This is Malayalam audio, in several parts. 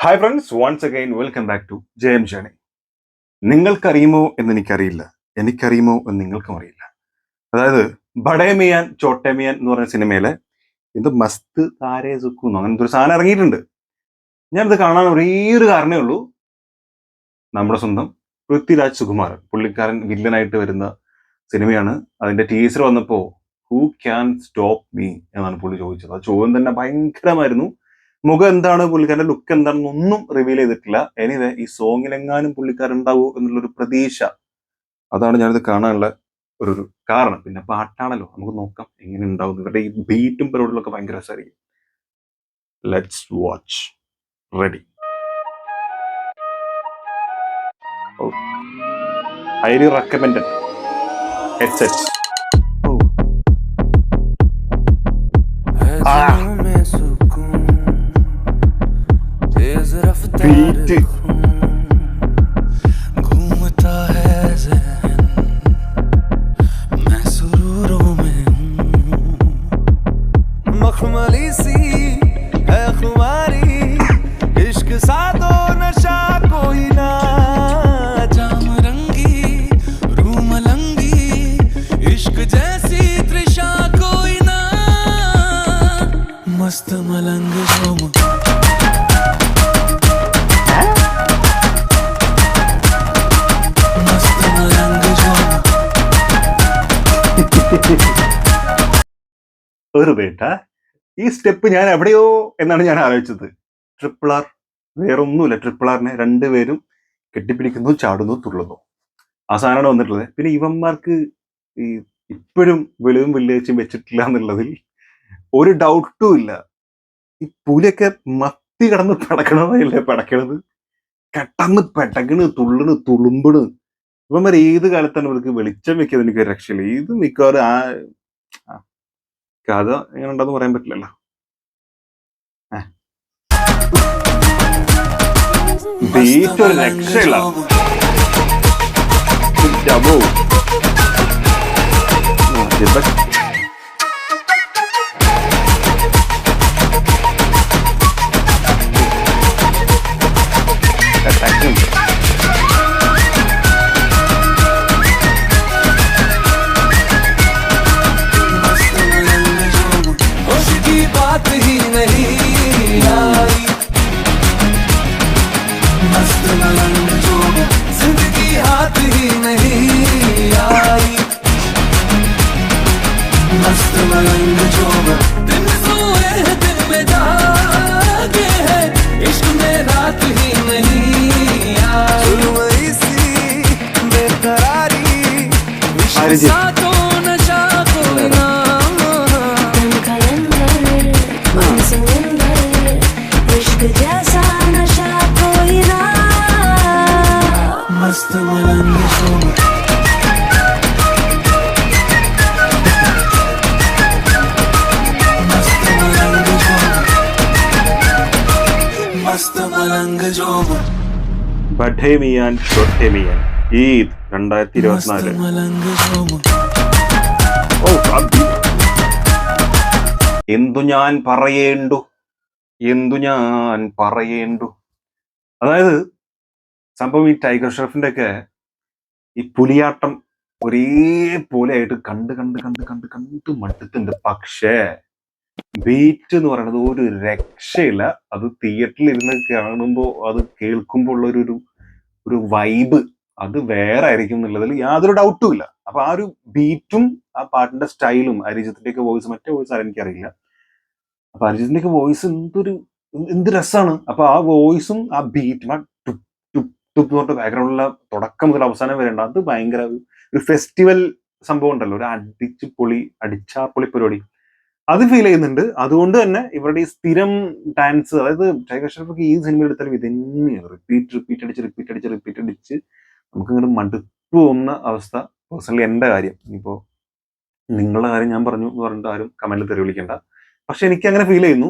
Hi friends, once again welcome back to Jayam journey. നിങ്ങൾക്കറിയുമോ എന്ന് എനിക്കറിയില്ല, എനിക്കറിയുമോ എന്ന് നിങ്ങൾക്കും അറിയില്ല. അതായത് ബഡേ മിയാൻ ചോട്ടെ മിയാൻ എന്ന് പറഞ്ഞ സിനിമയിലെ ഇത് മസ്ത് താരേ സുക്കുന്നു അങ്ങനത്തെ ഒരു സാധനം ഇറങ്ങിയിട്ടുണ്ട്. ഞാനിത് കാണാൻ ഒരേ ഒരു കാരണമേ ഉള്ളൂ. നമ്മുടെ സ്വന്തം പൃഥ്വിരാജ് സുകുമാരൻ പുള്ളിക്കാരൻ വില്ലനായിട്ട് വരുന്ന സിനിമയാണ്. അതിന്റെ ടീസർ വന്നപ്പോൾ ഹൂ ക്യാൻ സ്റ്റോപ്പ് മീ എന്നാണ് പുള്ളി ചോദിച്ചത്. ആ ചോദ്യം തന്നെ ഭയങ്കരമായിരുന്നു. മുഖം എന്താണ്, പുള്ളിക്കാരന്റെ ലുക്ക് എന്താണെന്നൊന്നും റിവീൽ ചെയ്തിട്ടില്ല. എനിവേ ഈ സോങ്ങിലെങ്ങാനും പുള്ളിക്കാരൻ ഉണ്ടാവൂ എന്നുള്ളൊരു പ്രതീക്ഷ, അതാണ് ഞാനിത് കാണാനുള്ള ഒരു കാരണം. പിന്നെ പാട്ടാണല്ലോ, നമുക്ക് നോക്കാം എങ്ങനെ ഉണ്ടാവും. ഇവരുടെ ഈ ബീറ്റും പരിപാടികളൊക്കെ ഭയങ്കര രസമായിരിക്കും. Let's watch. Ready. Highly recommended headset. Beat घूमता है ज़हन, मैं सुरूरों में हूँ। मखमली सी है खुमारी, इश्क सा तो नशा कोई ना। जाम रंगी रूम लंगी, इश्क जैसी तृषा कोई ना। मस्त मलंग झूम ഒരു ബേട്ട, ഈ സ്റ്റെപ്പ് ഞാൻ എവിടെയോ എന്നാണ് ഞാൻ ആലോചിച്ചത്. ട്രിപ്പിൾ ആർ, വേറൊന്നുമില്ല. ട്രിപ്പിൾ ആറിനെ രണ്ടുപേരും കെട്ടിപ്പിടിക്കുന്നു, ചാടുന്നു, തുള്ളുന്നു. ആ സാധനമാണ് വന്നിട്ടുള്ളത്. പിന്നെ ഇവന്മാർക്ക് ഈ ഇപ്പോഴും വെളിവും വെള്ളിയാഴ്ചയും വെച്ചിട്ടില്ല എന്നുള്ളതിൽ ഒരു ഡൗട്ടും ഇല്ല. ഈ പുലിയൊക്കെ മത്തി കിടന്ന് പടക്കണതല്ലേ പടക്കണത്. കെട്ടന്ന് പെട്ടകണ്, തുള്ളണ്, തുളുമ്പണ്. ഇവന്മാർ ഏത് കാലത്താണ് ഇവർക്ക് വെളിച്ചം വെക്കുന്നത് എനിക്ക് ഒരു രക്ഷയില്ല. ഇത് മിക്കവാറും ആ കഥ എങ്ങനെ ഉണ്ടെന്ന് പറയാൻ പറ്റില്ലല്ലോ. ബീറ്റ് ഒരു രക്ഷയില്ല. बात ही नहीं आई, मस्त मलंग जो जिंदगी हाथ ही नहीं आई। मस्त मलंग जो दिन सोए हैं दिन में जागे हैं, इश्क में रात ही नहीं आई। सी बेकरारी, इश्क सा तो नशा कोई ना। जैसा नशा कोई ना। मस्त मलंग झूम मस्त मलंग झूम मस्त मलंग झूम ബഡേ മിയാൻ ചോട്ടെ മിയാൻ ഈദ് 2024. मलंग झूम। എന്തു ഞാൻ പറയേണ്ടു, എന്തു ഞാൻ പറയേണ്ടു. അതായത് സംഭവം ഈ ടൈഗർ ഷ്രോഫിന്റെ ഒക്കെ ഈ പുലിയാട്ടം ഒരേപോലെ ആയിട്ട് കണ്ട് കണ്ട് കണ്ട് കണ്ട് കണ്ട് മടുത്തുണ്ട്. പക്ഷേ ബീറ്റ് എന്ന് പറയുന്നത് ഒരു രക്ഷയില്ല. അത് തിയേറ്ററിൽ ഇരുന്ന് കാണുമ്പോൾ, അത് കേൾക്കുമ്പോൾ ഉള്ള ഒരു വൈബ് അത് വേറെ ആയിരിക്കും എന്നുള്ളതിൽ യാതൊരു ഡൗട്ടും ഇല്ല. അപ്പൊ ആ ഒരു ബീറ്റും ആ പാട്ടിന്റെ സ്റ്റൈലും, അരിജിത്തിന്റെ ഒക്കെ വോയിസ്, മറ്റേ വോയിസ് ആരും എനിക്കറിയില്ല. അപ്പൊ അരിജിത്തിന്റെ ഒക്കെ വോയിസ് എന്ത് രസമാണ്. അപ്പൊ ആ വോയിസും ആ ബീറ്റും ആ ടുപ് ടുപ് ടുപ് തൊട്ട് ബാക്ക്ഗ്രൗണ്ടിലുള്ള തുടക്കം മുതൽ അവസാനം വരെ ഉണ്ട്. അത് ഭയങ്കര ഒരു ഫെസ്റ്റിവൽ സംഭവം ഉണ്ടല്ലോ, ഒരു അടിച്ചാ പൊളി പരിപാടി, അത് ഫീൽ ചെയ്യുന്നുണ്ട്. അതുകൊണ്ട് തന്നെ ഇവരുടെ ഈ സ്ഥിരം ഡാൻസ്, അതായത് ടൈഗർ ഷ്രോഫ് ഈ സിനിമ എടുത്താലും ഇത് തന്നെയാണ് റിപ്പീറ്റ് അടിച്ച് നമുക്ക് ഇങ്ങോട്ട് മടുപ്പ് പോകുന്ന അവസ്ഥ. പേഴ്സണലി എൻ്റെ കാര്യം, ഇനിയിപ്പോ നിങ്ങളുടെ കാര്യം ഞാൻ പറഞ്ഞു എന്ന് പറഞ്ഞിട്ട് ആരും കമന്റിൽ തെറി വിളിക്കേണ്ട. പക്ഷെ എനിക്ക് അങ്ങനെ ഫീൽ ചെയ്യുന്നു.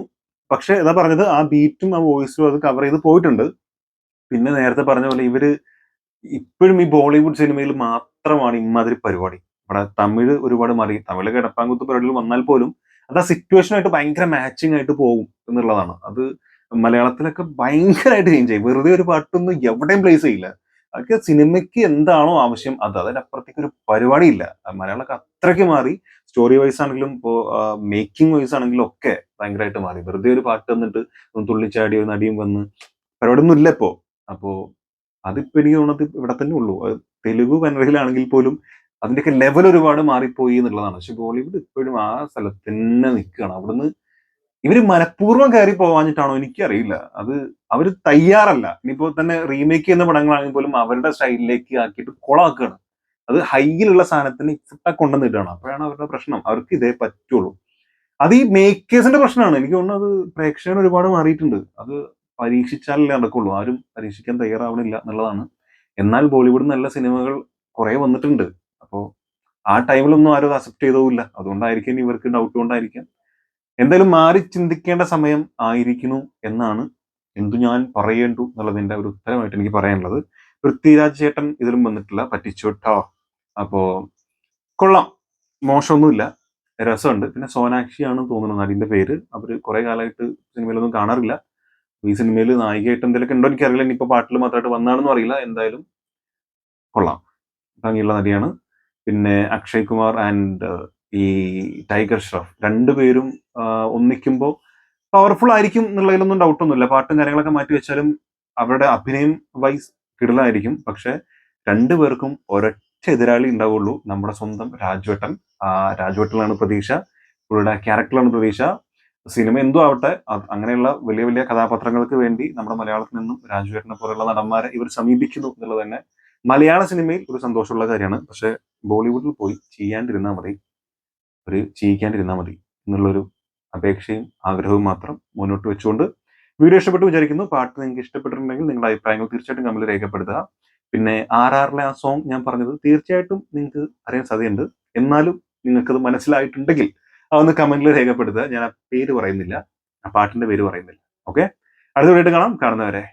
പക്ഷെ എന്താ പറഞ്ഞത്, ആ ബീറ്റും ആ വോയിസും അത് കവർ ചെയ്ത് പോയിട്ടുണ്ട്. പിന്നെ നേരത്തെ പറഞ്ഞ പോലെ ഇവര് ഇപ്പോഴും ഈ ബോളിവുഡ് സിനിമയിൽ മാത്രമാണ് ഇമാതിരി പരിപാടി. ഇവിടെ തമിഴ് ഒരുപാട് മാറി. തമിഴ് കിടപ്പാങ്കുത്ത് പരിപാടികൾ വന്നാൽ പോലും അത് ആ സിറ്റുവേഷനായിട്ട് ഭയങ്കര മാച്ചിങ് ആയിട്ട് പോകും എന്നുള്ളതാണ്. അത് മലയാളത്തിലൊക്കെ ഭയങ്കരമായിട്ട് ചേഞ്ച് ചെയ്യും. വെറുതെ ഒരു പാട്ടൊന്നും എവിടെയും പ്ലേസ് ചെയ്യില്ല. അതൊക്കെ സിനിമയ്ക്ക് എന്താണോ ആവശ്യം അതിനപ്പുറത്തേക്ക് ഒരു പരിപാടിയില്ല. മലയാളമൊക്കെ അത്രയ്ക്ക് മാറി. സ്റ്റോറി വൈസ് ആണെങ്കിലും ഇപ്പോൾ മേക്കിംഗ് വൈസ് ആണെങ്കിലും ഒക്കെ ഭയങ്കരമായിട്ട് മാറി. വെറുതെ ഒരു പാട്ട് വന്നിട്ട് ഒന്ന് തുള്ളിച്ചാടി ഒരു നടിയും വന്ന് പരിപാടിയൊന്നും ഇല്ല ഇപ്പോ. അപ്പോ അതിപ്പോ എനിക്ക് തോന്നുന്നത് ഇവിടെ തന്നെ ഉള്ളൂ. തെലുഗു കന്നഡയിലാണെങ്കിൽ പോലും അതിന്റെയൊക്കെ ലെവൽ ഒരുപാട് മാറിപ്പോയി എന്നുള്ളതാണ്. പക്ഷെ ബോളിവുഡ് ഇപ്പോഴും ആ സ്ഥലത്ത് തന്നെ നിൽക്കുകയാണ്. അവിടുന്ന് ഇവര് മനഃപൂർവ്വം കയറി പോവാഞ്ഞിട്ടാണോ എനിക്കറിയില്ല. അത് അവര് തയ്യാറല്ല. ഇനിയിപ്പോ തന്നെ റീമേക്ക് ചെയ്യുന്ന പടങ്ങളാണെങ്കിൽ പോലും അവരുടെ സ്റ്റൈലിലേക്ക് ആക്കിയിട്ട് കൊളാക്കുകയാണ്. അത് ഹൈയിലുള്ള സാധനത്തിന് ഇഫക്റ്റ് കൊണ്ടുവന്നിട്ടാണ്. അപ്പോഴാണ് അവരുടെ പ്രശ്നം. അവർക്ക് ഇതേ പറ്റുള്ളൂ. അത് ഈ മേക്കേഴ്സിന്റെ പ്രശ്നമാണ്. എനിക്ക് തോന്നുന്നത് പ്രേക്ഷകർ ഒരുപാട് മാറിയിട്ടുണ്ട്. അത് പരീക്ഷിച്ചാലല്ലേ നടക്കുള്ളൂ. ആരും പരീക്ഷിക്കാൻ തയ്യാറാവണില്ല എന്നുള്ളതാണ്. എന്നാൽ ബോളിവുഡ് നല്ല സിനിമകൾ കുറെ വന്നിട്ടുണ്ട്. അപ്പോ ആ ടൈമിലൊന്നും ആരും അക്സെപ്റ്റ് ചെയ്തതുമില്ല. അതുകൊണ്ടായിരിക്കും ഇനി ഇവർക്ക് ഡൗട്ട് കൊണ്ടായിരിക്കാം. എന്തായാലും മാറി ചിന്തിക്കേണ്ട സമയം ആയിരിക്കുന്നു എന്നാണ് എന്തു ഞാൻ പറയേണ്ടു എന്നുള്ളതിന്റെ ഒരു ഉത്തരമായിട്ട് എനിക്ക് പറയാനുള്ളത്. പൃഥ്വിരാജ് ചേട്ടൻ ഇതിലും വന്നിട്ടില്ല. പറ്റിച്ചോട്ടോ. അപ്പോ കൊള്ളാം, മോശമൊന്നുമില്ല, രസമുണ്ട്. പിന്നെ സോനാക്ഷിയാണ് തോന്നുന്നത് നടിന്റെ പേര്. അവര് കുറെ കാലമായിട്ട് സിനിമയിലൊന്നും കാണാറില്ല. ഈ സിനിമയിൽ നായികയായിട്ട് എന്തെങ്കിലുമൊക്കെ ഉണ്ടോ എനിക്കറിയില്ല. ഇനിയിപ്പോ പാട്ടിൽ മാത്രമായിട്ട് വന്നാണെന്നും അറിയില്ല. എന്തായാലും കൊള്ളാം, ഭംഗിയുള്ള നടിയാണ്. പിന്നെ അക്ഷയ് കുമാർ ആൻഡ് ഈ ടൈഗർ ഷ്രോഫ് രണ്ടുപേരും ഒന്നിക്കുമ്പോൾ പവർഫുൾ ആയിരിക്കും എന്നുള്ളതിലൊന്നും ഡൗട്ടൊന്നുമില്ല. പാട്ടും കാര്യങ്ങളൊക്കെ മാറ്റി വെച്ചാലും അവരുടെ അഭിനയം വൈസ് കിടിലായിരിക്കും. പക്ഷെ രണ്ടുപേർക്കും ഒരൊറ്റ എതിരാളി ഉണ്ടാവുള്ളൂ, നമ്മുടെ സ്വന്തം രാജുവേട്ടൻ. ആ രാജുവേട്ടനാണ് പ്രതീക്ഷ, പുള്ളിയുടെ ക്യാരക്ടറാണ് പ്രതീക്ഷ. സിനിമ എന്തോ ആവട്ടെ, അങ്ങനെയുള്ള വലിയ വലിയ കഥാപാത്രങ്ങൾക്ക് വേണ്ടി നമ്മുടെ മലയാളത്തിൽ നിന്നും രാജുവേട്ടനെ പോലുള്ള നടന്മാരെ ഇവർ സമീപിക്കുന്നു എന്നുള്ളത് തന്നെ മലയാള സിനിമയിൽ ഒരു സന്തോഷമുള്ള കാര്യമാണ്. പക്ഷെ ബോളിവുഡിൽ പോയി ചെയ്യാണ്ടിരുന്നാൽ മതി, ചെയ്യിക്കാണ്ടിരുന്നാൽ മതി എന്നുള്ളൊരു അപേക്ഷയും ആഗ്രഹവും മാത്രം മുന്നോട്ട് വെച്ചുകൊണ്ട് വീഡിയോ ഇഷ്ടപ്പെട്ടു വിചാരിക്കുന്നു. പാട്ട് നിങ്ങൾക്ക് ഇഷ്ടപ്പെട്ടിട്ടുണ്ടെങ്കിൽ നിങ്ങളുടെ അഭിപ്രായങ്ങൾ തീർച്ചയായിട്ടും കമന്റിൽ രേഖപ്പെടുത്തുക. പിന്നെ RRറിലെ ആ സോങ് ഞാൻ പറഞ്ഞത് തീർച്ചയായിട്ടും നിങ്ങൾക്ക് അറിയാൻ സാധ്യതയുണ്ട്. എന്നാലും നിങ്ങൾക്കത് മനസ്സിലായിട്ടുണ്ടെങ്കിൽ അതൊന്ന് കമന്റിൽ രേഖപ്പെടുത്തുക. ഞാൻ ആ പേര് പറയുന്നില്ല, ആ പാട്ടിന്റെ പേര് പറയുന്നില്ല. ഓക്കെ, അടുത്ത വീഡിയോ കാണാം. കാണുന്നവരെ